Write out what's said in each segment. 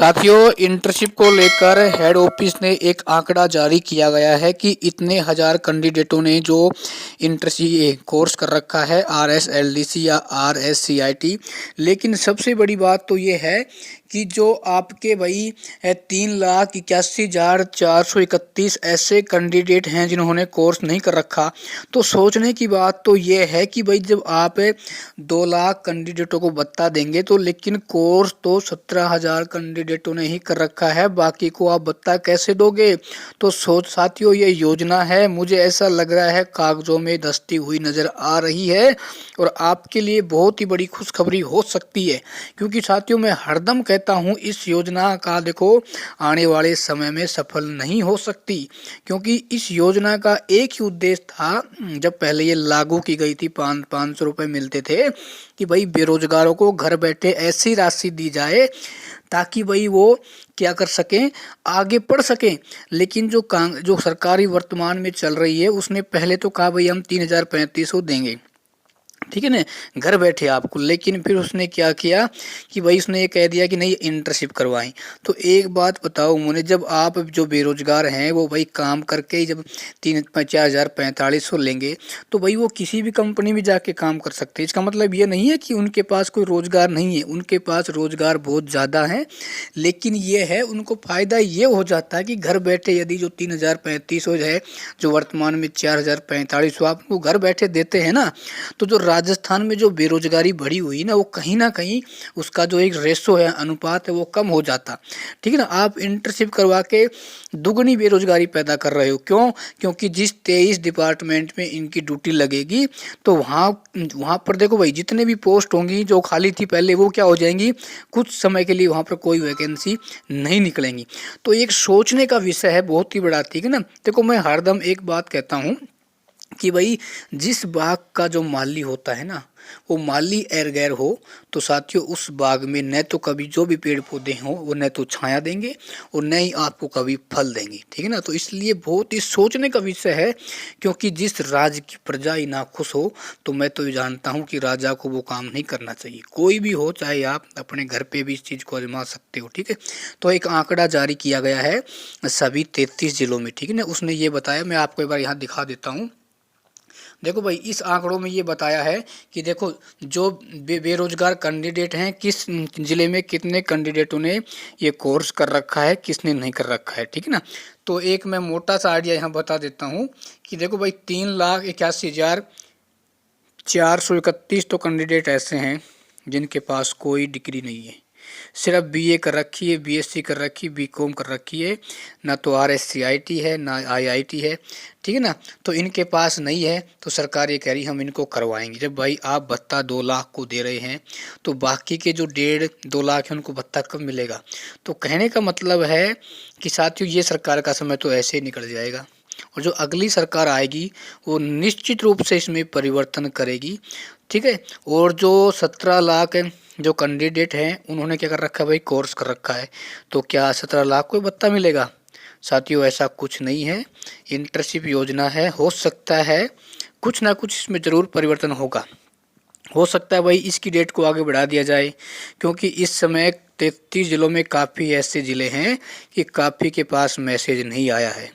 साथियों, इंटर्नशिप को लेकर हेड ऑफिस ने एक आंकड़ा जारी किया गया है कि इतने हजार कैंडिडेटों ने जो इंटर्नशिप कोर्स कर रखा है RSLDC या RSCIT। लेकिन सबसे बड़ी बात तो ये है कि जो आपके भाई 3,81,431 ऐसे कैंडिडेट हैं जिन्होंने कोर्स नहीं कर रखा। तो सोचने की बात तो ये है कि भाई जब आप 2 लाख कैंडिडेटों को बता देंगे तो लेकिन कोर्स तो 17,000 कैंडिडेटों ने ही कर रखा है, बाकी को आप बता कैसे दोगे। तो सोच साथियों, ये योजना है, मुझे ऐसा लग रहा है कागजों में दस्ती हुई नजर आ रही है और आपके लिए बहुत ही बड़ी खुशखबरी हो सकती है। क्योंकि साथियों, मैं हरदम कहता हूँ इस योजना का देखो आने वाले समय में सफल नहीं हो सकती, क्योंकि इस योजना का एक ही उद्देश्य था। जब पहले ये लागू की गई थी, 500 रुपये मिलते थे कि भाई बेरोजगारों को घर बैठे ऐसी राशि दी जाए ताकि भाई वो क्या कर सकें, आगे पढ़ सकें। लेकिन जो सरकारी वर्तमान में चल रही है उसने पहले तो कहा भाई हम 3,035 देंगे, ठीक है ना, घर बैठे आपको। लेकिन फिर उसने क्या किया कि भाई उसने ये कह दिया कि नहीं इंटर्नशिप करवाएं। तो एक बात बताओ मुझे, जब आप जो बेरोजगार हैं वो भाई काम करके ही जब 4,4500 लेंगे तो भाई वो किसी भी कंपनी में जाके काम कर सकते हैं। इसका मतलब ये नहीं है कि उनके पास कोई रोजगार नहीं है, उनके पास रोजगार बहुत ज़्यादा है। लेकिन ये है उनको फ़ायदा ये हो जाता है कि घर बैठे यदि जो 3,035 है, जो वर्तमान में 4,045 आप उनको घर बैठे देते हैं ना, तो जो राजस्थान में जो बेरोजगारी बढ़ी हुई ना कहीं उसका जो एक रेशो है, अनुपात है, वो कम हो जाता। ठीक है ना, आप इंटर्नशिप करवा के दुगनी बेरोजगारी पैदा कर रहे हो। क्यों? क्योंकि जिस 23 डिपार्टमेंट में इनकी ड्यूटी लगेगी तो वहाँ पर देखो भाई जितने भी पोस्ट होंगी जो खाली थी पहले वो क्या हो जाएंगी, कुछ समय के लिए वहाँ पर कोई वैकेंसी नहीं निकलेंगी। तो एक सोचने का विषय है बहुत ही बड़ा। ठीक है ना, देखो मैं हरदम एक बात कहता हूँ कि भाई जिस बाग का जो माली होता है ना, वो माली गैर हो तो साथियों उस बाग में न तो कभी जो भी पेड़ पौधे हों वो न तो छाया देंगे और न ही आपको कभी फल देंगे। ठीक है ना, तो इसलिए बहुत ही सोचने का विषय है। क्योंकि जिस राज्य की प्रजा ही ना खुश हो तो मैं तो ये जानता हूँ कि राजा को वो काम नहीं करना चाहिए। कोई भी हो, चाहे आप अपने घर पे भी इस चीज़ को आजमा सकते हो। ठीक है, तो एक आंकड़ा जारी किया गया है सभी 33 जिलों में। ठीक है ना, उसने ये बताया, मैं आपको एक बार यहाँ दिखा देता हूँ। देखो भाई इस आंकड़ों में ये बताया है कि देखो जो बेरोजगार कैंडिडेट हैं, किस जिले में कितने कैंडिडेटों ने ये कोर्स कर रखा है, किसने नहीं कर रखा है। ठीक है ना, तो एक मैं मोटा सा आइडिया यहाँ बता देता हूँ कि देखो भाई 3,81,431 तो कैंडिडेट ऐसे हैं जिनके पास कोई डिग्री नहीं है, सिर्फ बीए कर रखी है, बीएससी कर रखी है, बीकॉम कर रखी है, ना तो RSCIT है ना IIT है। ठीक है ना, तो इनके पास नहीं है तो सरकार ये कह रही हम इनको करवाएंगे। जब भाई आप भत्ता 2 लाख को दे रहे हैं तो बाकी के जो 1.5-2 लाख है उनको भत्ता कब मिलेगा। तो कहने का मतलब है कि साथियों ये सरकार का समय तो ऐसे ही निकल जाएगा और जो अगली सरकार आएगी वो निश्चित रूप से इसमें परिवर्तन करेगी। ठीक है, और जो 17 लाख जो कैंडिडेट हैं उन्होंने क्या कर रखा है भाई, कोर्स कर रखा है। तो क्या 17 लाख को भत्ता मिलेगा? साथियों ऐसा कुछ नहीं है, इंटर्नशिप योजना है, हो सकता है कुछ ना कुछ इसमें ज़रूर परिवर्तन होगा। हो सकता है भाई इसकी डेट को आगे बढ़ा दिया जाए, क्योंकि इस समय 33 जिलों में काफ़ी ऐसे ज़िले हैं कि काफ़ी के पास मैसेज नहीं आया है।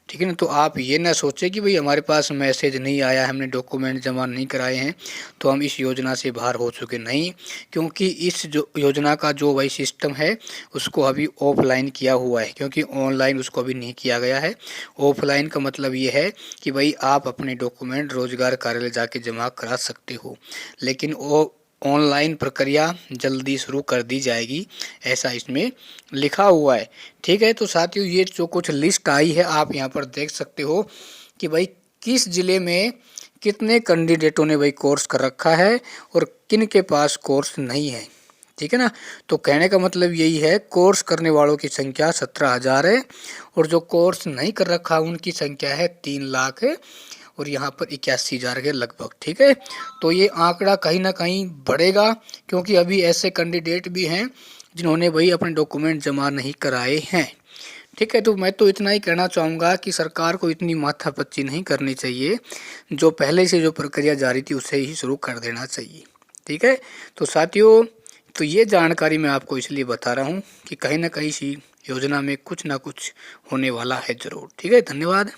ठीक है ना, तो आप ये ना सोचें कि भाई हमारे पास मैसेज नहीं आया, हमने डॉक्यूमेंट जमा नहीं कराए हैं तो हम इस योजना से बाहर हो चुके, नहीं। क्योंकि इस जो योजना का जो भाई सिस्टम है उसको अभी ऑफलाइन किया हुआ है, क्योंकि ऑनलाइन उसको अभी नहीं किया गया है। ऑफलाइन का मतलब ये है कि भाई आप अपने डॉक्यूमेंट रोजगार कार्यालय जाके जमा करा सकते हो, लेकिन वो ऑनलाइन प्रक्रिया जल्दी शुरू कर दी जाएगी, ऐसा इसमें लिखा हुआ है। ठीक है, तो साथियों ये जो कुछ लिस्ट आई है आप यहाँ पर देख सकते हो कि भाई किस ज़िले में कितने कैंडिडेटों ने भाई कोर्स कर रखा है और किन के पास कोर्स नहीं है। ठीक है ना, तो कहने का मतलब यही है कोर्स करने वालों की संख्या 17,000 है और जो कोर्स नहीं कर रखा उनकी संख्या है 3 लाख है और यहाँ पर 81,000 के लगभग। ठीक है, तो ये आंकड़ा कहीं ना कहीं बढ़ेगा, क्योंकि अभी ऐसे कैंडिडेट भी हैं जिन्होंने भाई अपने डॉक्यूमेंट जमा नहीं कराए हैं। ठीक है, तो मैं तो इतना ही कहना चाहूँगा कि सरकार को इतनी माथापच्ची नहीं करनी चाहिए, जो पहले से जो प्रक्रिया जारी थी उसे ही शुरू कर देना चाहिए। ठीक है, तो साथियों तो ये जानकारी मैं आपको इसलिए बता रहा हूँ कि कहीं ना कहीं इसी योजना में कुछ ना कुछ होने वाला है ज़रूर। ठीक है, धन्यवाद।